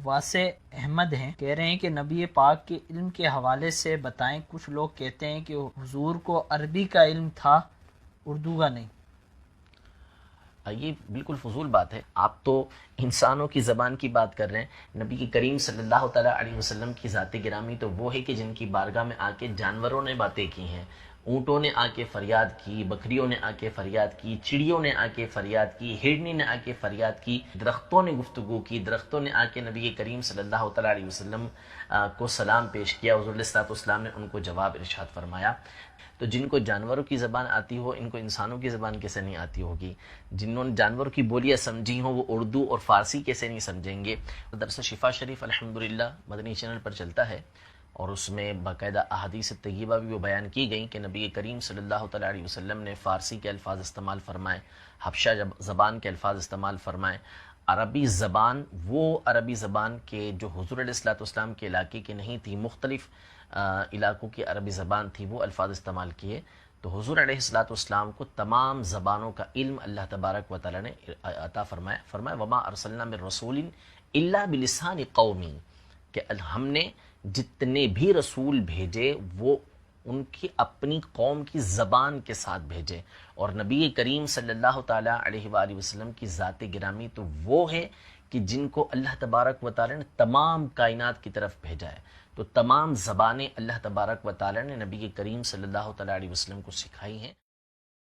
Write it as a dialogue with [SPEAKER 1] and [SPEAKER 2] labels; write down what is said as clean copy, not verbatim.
[SPEAKER 1] واسع احمد ہیں، کہہ رہے ہیں کہ نبی پاک کے علم کے حوالے سے بتائیں۔ کچھ لوگ کہتے ہیں کہ حضور کو عربی کا علم تھا، اردو کا نہیں۔
[SPEAKER 2] یہ بالکل فضول بات ہے، آپ تو انسانوں کی زبان کی بات کر رہے ہیں۔ نبی کریم صلی اللہ تعالیٰ علیہ وسلم کی ذات گرامی تو وہ ہے کہ جن کی بارگاہ میں آ کے جانوروں نے باتیں کی ہیں، اونٹوں نے آ کے فریاد کی، بکریوں نے آ کے فریاد کی، چڑیوں نے آ کے فریاد کی، ہرنی نے آ کے فریاد کی، درختوں نے گفتگو کی، درختوں نے آ کے نبی کریم صلی اللہ تعالیٰ علیہ وسلم کو سلام پیش کیا، حضور علیہ الصلوۃ والسلام نے ان کو جواب ارشاد فرمایا۔ تو جن کو جانوروں کی زبان آتی ہو، ان کو انسانوں کی زبان کیسے نہیں آتی ہوگی؟ جنہوں نے جانوروں کی بولیاں سمجھی ہوں وہ اردو اور فارسی کیسے نہیں سمجھیں گے؟ درس شفا شریف الحمدللہ مدنی چینل پر چلتا ہے، اور اس میں باقاعدہ احادیث طیبہ بھی وہ بیان کی گئیں کہ نبی کریم صلی اللہ تعالیٰ علیہ وسلم نے فارسی کے الفاظ استعمال فرمائے، حبشہ زبان کے الفاظ استعمال فرمائے، عربی زبان، وہ عربی زبان کے جو حضور علیہ الصلوۃ والسلام کے علاقے کی نہیں تھی، مختلف علاقوں کی عربی زبان تھی، وہ الفاظ استعمال کیے۔ تو حضور علیہ الصلوۃ والسلام کو تمام زبانوں کا علم اللہ تبارک و تعالیٰ نے عطا فرمایا وما ارسلنا من رسول الا بلسان قومی، کہ ہم نے جتنے بھی رسول بھیجے وہ ان کی اپنی قوم کی زبان کے ساتھ بھیجے، اور نبی کریم صلی اللہ تعالیٰ علیہ وآلہ وسلم کی ذات گرامی تو وہ ہے کہ جن کو اللہ تبارک و تعالیٰ نے تمام کائنات کی طرف بھیجا ہے۔ تو تمام زبانیں اللہ تبارک و تعالیٰ نے نبی کریم صلی اللہ تعالیٰ علیہ وسلم کو سکھائی ہیں۔